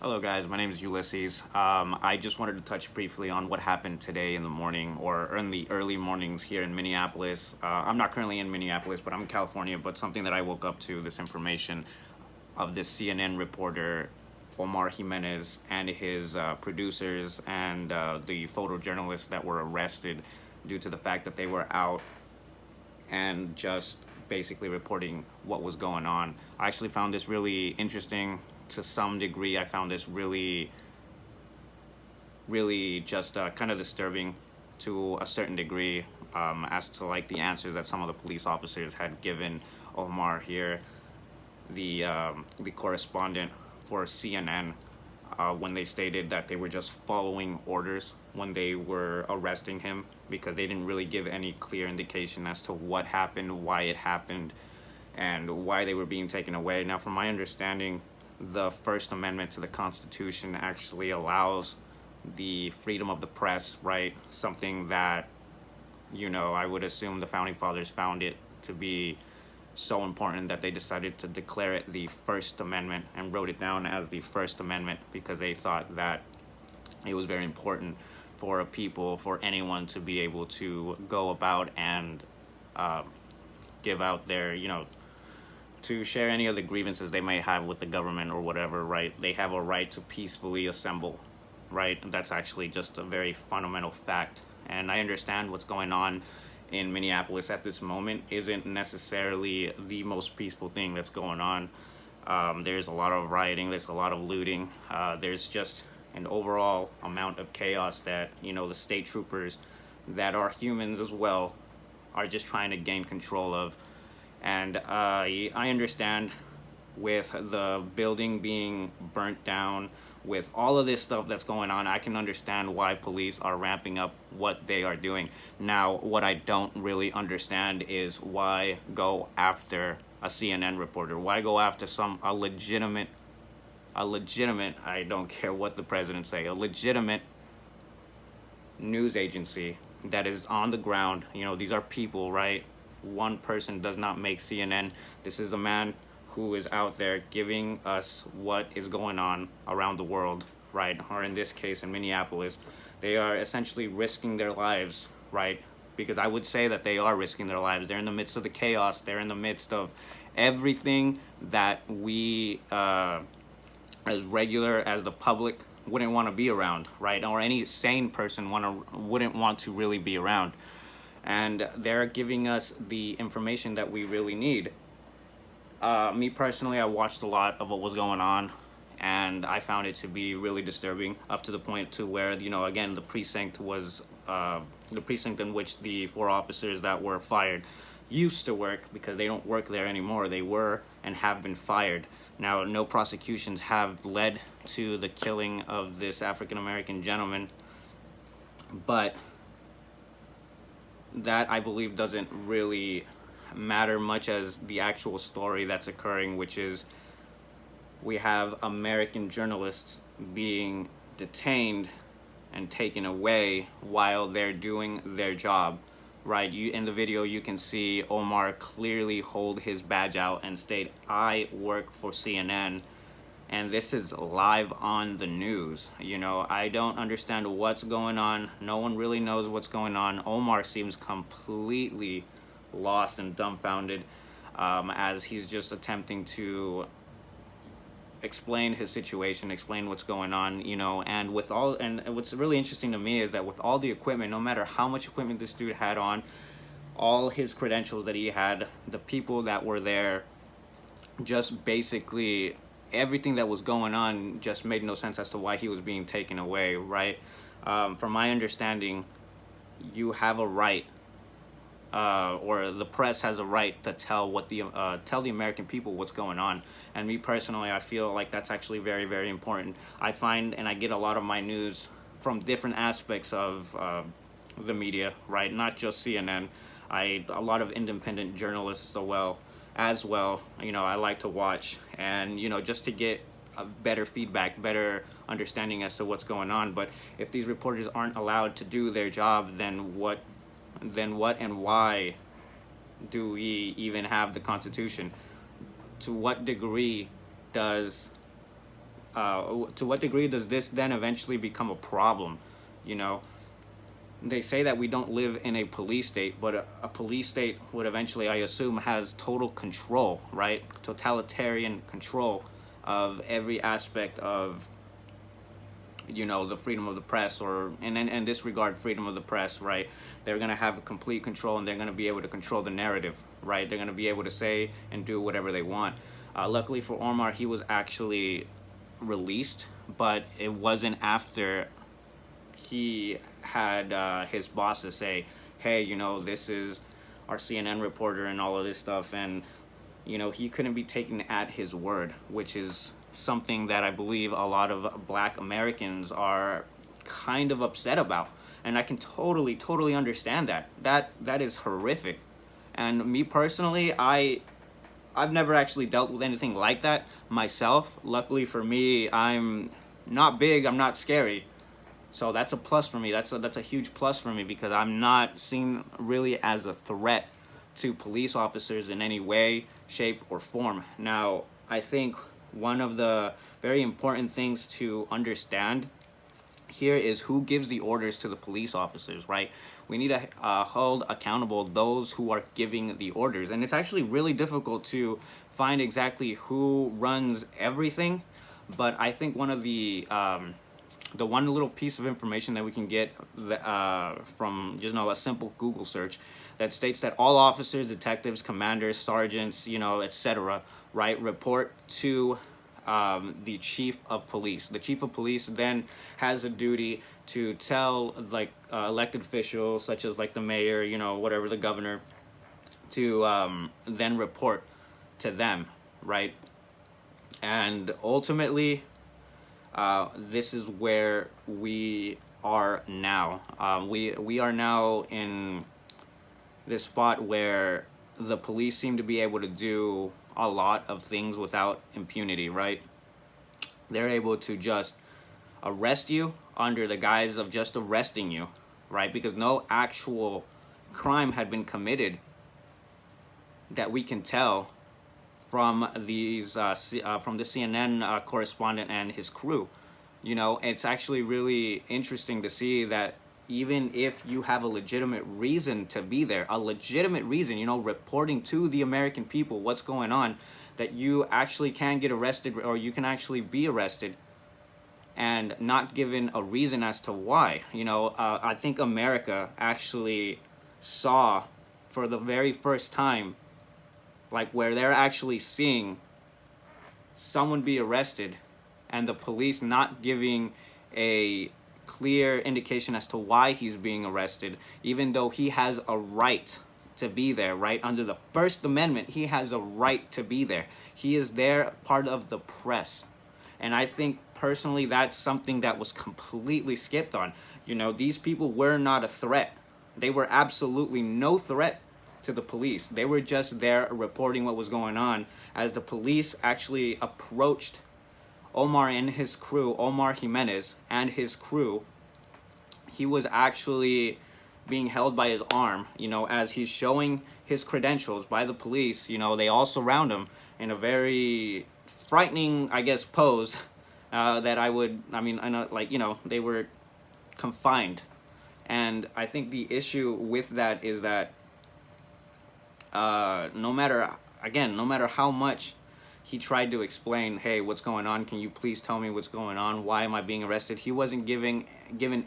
Hello, guys. My name is Ulysses. I just wanted to touch briefly on what happened today in the morning or in the early mornings here in Minneapolis. I'm not currently in Minneapolis, but I'm in California. But something that I woke up to this information of this CNN reporter, Omar Jimenez, and his producers and the photojournalists that were arrested due to the fact that they were out and just basically reporting what was going on. I actually found this really interesting to some degree. I found this really just kind of disturbing to a certain degree, as to like the answers that some of the police officers had given Omar here, the correspondent for CNN, when they stated that they were just following orders when they were arresting him, because they didn't really give any clear indication as to what happened, why it happened, and why they were being taken away. Now, from my understanding, the First Amendment to the Constitution actually allows the freedom of the press, right? Something that, I would assume the founding fathers found it to be so important that they decided to declare it the First Amendment and wrote it down as the First Amendment, because they thought that it was very important for a people, for anyone to be able to go about and uh, give out their, to share any of the grievances they may have with the government or whatever, right? They have a right to peacefully assemble, right? And that's actually just a very fundamental fact. And I understand what's going on in Minneapolis at this moment isn't necessarily the most peaceful thing that's going on. There's a lot of rioting, there's a lot of looting, there's just an overall amount of chaos that, the state troopers that are humans as well are just trying to gain control of. And I understand with the building being burnt down, with all of this stuff that's going on, I can understand why police are ramping up what they are doing. Now, what I don't really understand is why go after a CNN reporter? Why go after a legitimate, I don't care what the president say, a legitimate news agency that is on the ground? These are people, right? One person does not make CNN. This is a man who is out there giving us what is going on around the world, right? Or in this case, in Minneapolis, they are essentially risking their lives, right? Because I would say that they are risking their lives. They're in the midst of the chaos. They're in the midst of everything that we, as regular as the public, wouldn't want to be around, right? Or any sane person wouldn't want to really be around. And they're giving us the information that we really need. Me personally, I watched a lot of what was going on, and I found it to be really disturbing, up to the point to where, again, the precinct was the precinct in which the four officers that were fired used to work, because they don't work there anymore. They were and have been fired. Now, no prosecutions have led to the killing of this African American gentleman, but that, I believe, doesn't really matter much as the actual story that's occurring, which is we have American journalists being detained and taken away while they're doing their job, right? In the video, you can see Omar clearly hold his badge out and state, "I work for CNN." And this is live on the news. I don't understand what's going on. No one really knows what's going on. Omar seems completely lost and dumbfounded, as he's just attempting to explain his situation, explain what's going on, and what's really interesting to me is that with all the equipment, no matter how much equipment this dude had on, all his credentials that he had, the people that were there, just basically everything that was going on just made no sense as to why he was being taken away, right? From my understanding, you have a right, or the press has a right to tell the American people what's going on. And me personally, I feel like that's actually very, very important. I find and I get a lot of my news from different aspects of the media, right? Not just CNN. A lot of independent journalists as well. I like to watch, and just to get a better feedback, better understanding as to what's going on. But if these reporters aren't allowed to do their job, then what and why do we even have the Constitution? To what degree does to what degree does this then eventually become a problem? You know, they say that we don't live in a police state, but a police state would eventually, I assume, has total control, right? Totalitarian control of every aspect of, you know, the freedom of the press, or in this regard, freedom of the press, right? They're going to have complete control, and they're going to be able to control the narrative, right? They're going to be able to say and do whatever they want. Luckily for Omar, he was actually released, but it wasn't after he had his bosses say, hey, you know, this is our CNN reporter and all of this stuff. And, you know, he couldn't be taken at his word, which is something that I believe a lot of Black Americans are kind of upset about. And I can totally understand that. That is horrific. And me personally, I've never actually dealt with anything like that myself. Luckily for me, I'm not big, I'm not scary. So that's a plus for me. That's a huge plus for me, because I'm not seen really as a threat to police officers in any way, shape, or form. Now, I think one of the very important things to understand here is who gives the orders to the police officers, right? We need to hold accountable those who are giving the orders. And it's actually really difficult to find exactly who runs everything. But I think one of the one little piece of information that we can get from just, you know, a simple Google search that states that all officers, detectives, commanders, sergeants, you know, etc., right, report to the chief of police. The chief of police then has a duty to tell, like, elected officials such as like the mayor, you know, whatever, the governor, to then report to them, right? And ultimately, this is where we are now. We are now in this spot where the police seem to be able to do a lot of things without impunity, right? They're able to just arrest you under the guise of just arresting you, right? Because no actual crime had been committed that we can tell from these from the CNN correspondent and his crew. You know, it's actually really interesting to see that even if you have a legitimate reason to be there, a legitimate reason, you know, reporting to the American people what's going on, that you actually can get arrested, or you can actually be arrested and not given a reason as to why. You know, I think America actually saw for the very first time, like, where they're actually seeing someone be arrested and the police not giving a clear indication as to why he's being arrested, even though he has a right to be there, right? Under the First Amendment, he has a right to be there. He is there, part of the press. And I think personally that's something that was completely skipped on. You know, these people were not a threat. They were absolutely no threat to the police. They were just there reporting what was going on. As the police actually approached Omar and his crew, Omar Jimenez and his crew, he was actually being held by his arm, you know, as he's showing his credentials by the police. You know, they all surround him in a very frightening, I guess, pose that I know, like, you know, they were confined. And I think the issue with that is that no matter how much he tried to explain, hey, what's going on? Can you please tell me what's going on? Why am I being arrested? He wasn't given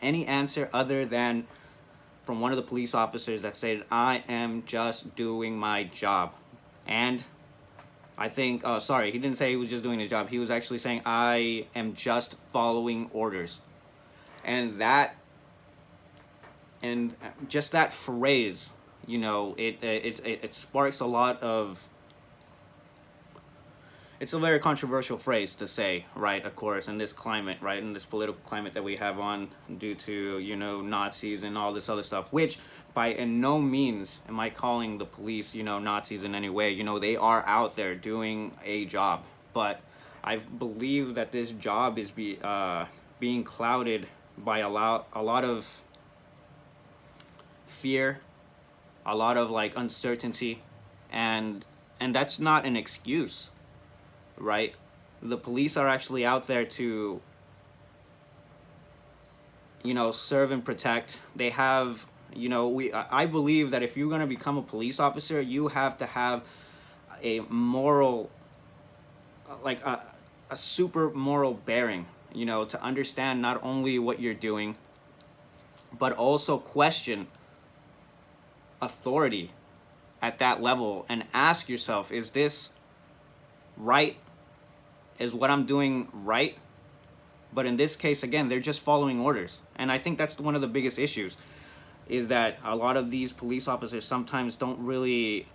any answer other than from one of the police officers that said, I am just doing my job. And I think, he didn't say he was just doing his job. He was actually saying, I am just following orders. And just that phrase, you know, it sparks a lot of. It's a very controversial phrase to say, right? Of course, in this climate, right, in this political climate that we have on, due to, you know, Nazis and all this other stuff. Which, by in no means am I calling the police, you know, Nazis in any way. You know, they are out there doing a job, but I believe that this job is being clouded by a lot of fear, a lot of, like, uncertainty, and that's not an excuse, right? The police are actually out there to, serve and protect. They have, I believe that if you're going to become a police officer, you have to have a moral, like a super moral bearing, to understand not only what you're doing, but also question authority at that level and ask yourself, is this right? Is what I'm doing right? But in this case, again, they're just following orders. And I think that's one of the biggest issues, is that a lot of these police officers sometimes don't really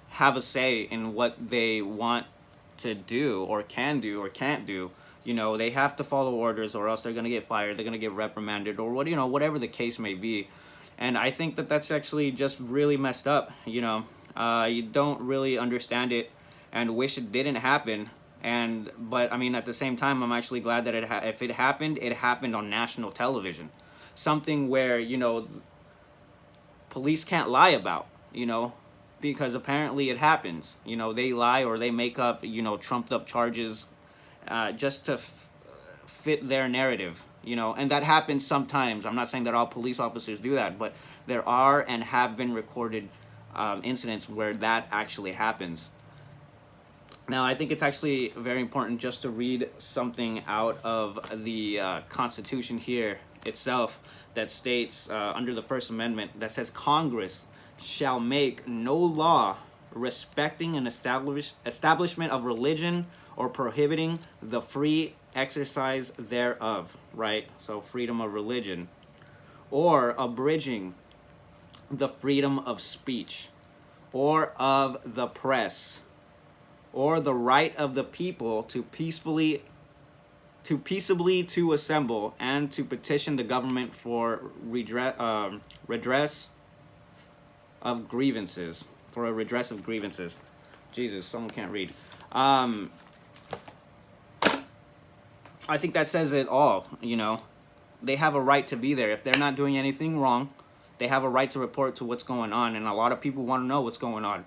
have a say in what they want to do or can do or can't do. They have to follow orders, or else they're going to get fired, they're going to get reprimanded, or whatever the case may be. And I think that that's actually just really messed up. You don't really understand it and wish it didn't happen. But I mean, at the same time, I'm actually glad that if it happened on national television, something where police can't lie about, because apparently it happens. They lie or they make up trumped up charges, just to fit their narrative. And that happens sometimes. I'm not saying that all police officers do that, but there are and have been recorded incidents where that actually happens. Now, I think it's actually very important just to read something out of the Constitution here itself that states, under the First Amendment, that says, Congress shall make no law respecting an establishment of religion or prohibiting the free exercise thereof, right? So freedom of religion, or abridging the freedom of speech or of the press, or the right of the people to peaceably to assemble and to petition the government for redress of grievances. For a redress of grievances. Jesus, someone can't read. I think that says it all. They have a right to be there. If they're not doing anything wrong, they have a right to report to what's going on, and a lot of people want to know what's going on.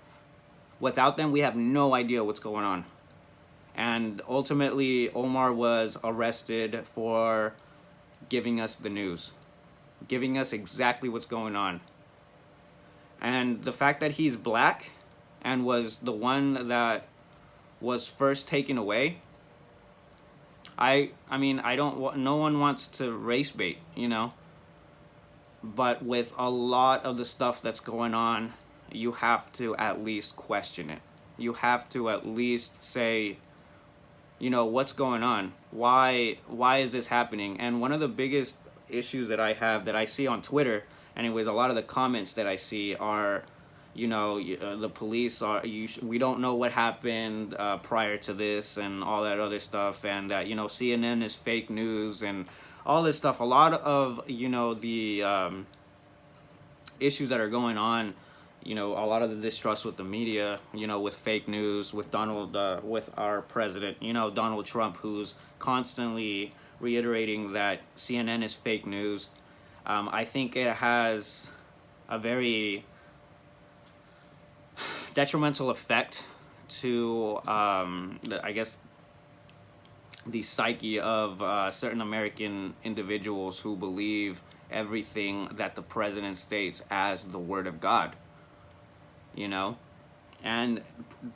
Without them, we have no idea what's going on. And ultimately, Omar was arrested for giving us the news, giving us exactly what's going on. And the fact that he's black and was the one that was first taken away, no one wants to race bait, but with a lot of the stuff that's going on, you have to at least question it. You have to at least say, what's going on? Why is this happening? And one of the biggest issues that I have, that I see on Twitter, anyways, a lot of the comments that I see are, the police are, we don't know what happened prior to this and all that other stuff, and that, CNN is fake news and all this stuff. A lot of, the issues that are going on, a lot of the distrust with the media, with fake news, with with our president, Donald Trump, who's constantly reiterating that CNN is fake news. I think it has a very detrimental effect to, the psyche of certain American individuals who believe everything that the president states as the word of God. And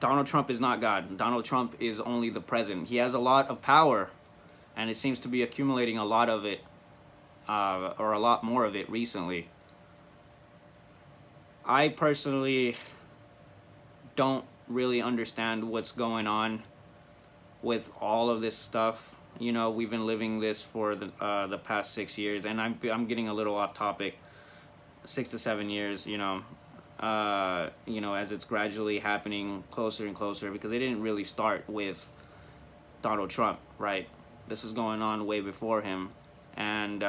Donald Trump is not God. Donald Trump is only the president. He has a lot of power, and it seems to be accumulating a lot of it, or a lot more of it recently. I personally don't really understand what's going on with all of this stuff. We've been living this for the past 6 years, and I'm getting a little off topic. 6 to 7 years, as it's gradually happening closer and closer, because it didn't really start with Donald Trump, right? This is going on way before him, and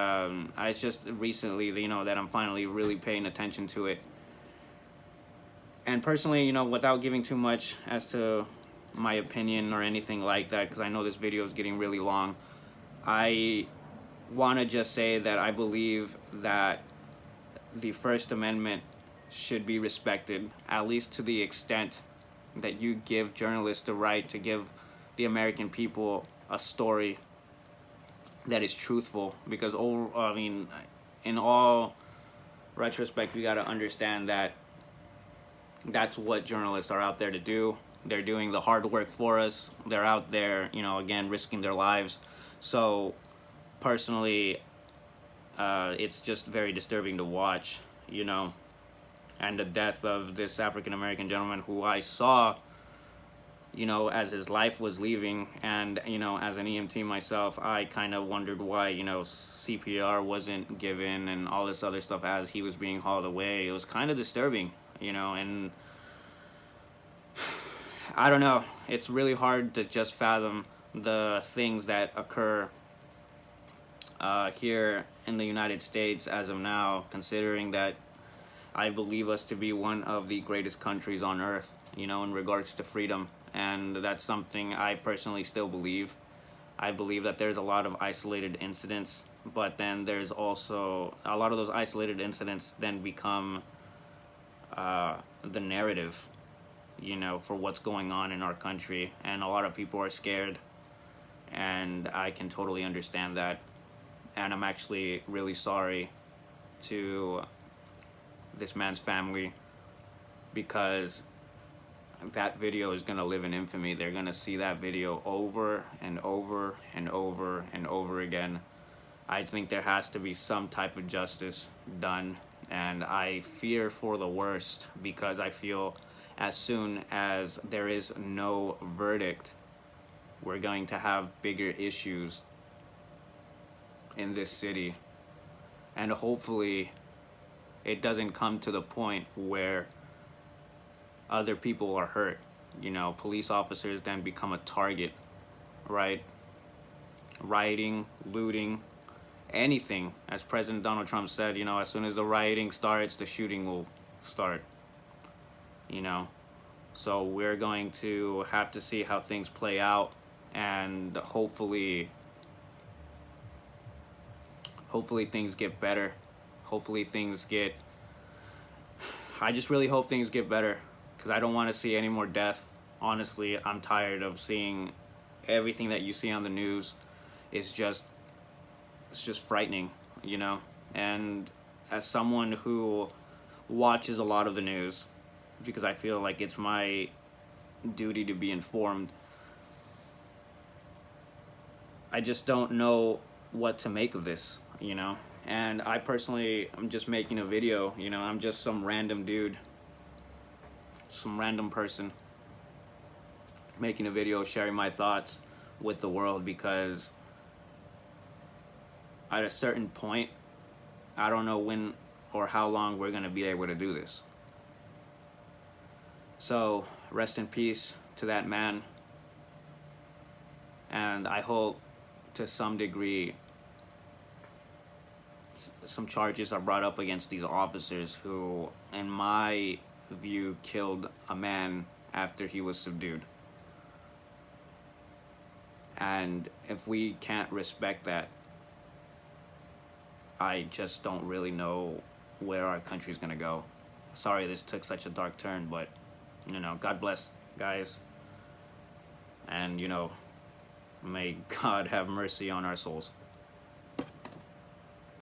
it's just recently, that I'm finally really paying attention to it. And personally, without giving too much as to my opinion or anything like that, because I know this video is getting really long, I want to just say that I believe that the First Amendment should be respected, at least to the extent that you give journalists the right to give the American people a story that is truthful. Because in all retrospect, we got to understand that that's what journalists are out there to do. They're doing the hard work for us. They're out there, again, risking their lives. So personally, it's just very disturbing to watch, and the death of this African American gentleman who I saw, as his life was leaving. And, as an EMT myself, I kind of wondered why, CPR wasn't given and all this other stuff as he was being hauled away. It was kind of disturbing, and I don't know. It's really hard to just fathom the things that occur here in the United States as of now, considering that I believe us to be one of the greatest countries on earth, in regards to freedom. And that's something I personally still believe. I believe that there's a lot of isolated incidents, but then there's also a lot of those isolated incidents then become the narrative, for what's going on in our country. And a lot of people are scared, and I can totally understand that. And I'm actually really sorry to this man's family, because that video is going to live in infamy. They're going to see that video over and over and over and over again. I think there has to be some type of justice done, and I fear for the worst, because I feel as soon as there is no verdict, we're going to have bigger issues in this city. And hopefully it doesn't come to the point where other people are hurt. Police officers then become a target, right? Rioting, looting, anything. As President Donald Trump said, as soon as the rioting starts, the shooting will start. So we're going to have to see how things play out, and hopefully things get better. I just really hope things get better, because I don't want to see any more death. Honestly, I'm tired of seeing everything that you see on the news. It's just frightening, And as someone who watches a lot of the news, because I feel like it's my duty to be informed, I just don't know what to make of this, And I personally, I'm just making a video, I'm just some random dude, some random person making a video, sharing my thoughts with the world, because at a certain point, I don't know when or how long we're going to be able to do this. So rest in peace to that man, and I hope to some degree some charges are brought up against these officers who, in my view, killed a man after he was subdued. And if we can't respect that, I just don't really know where our country's gonna go. Sorry this took such a dark turn, but God bless, guys, and may God have mercy on our souls.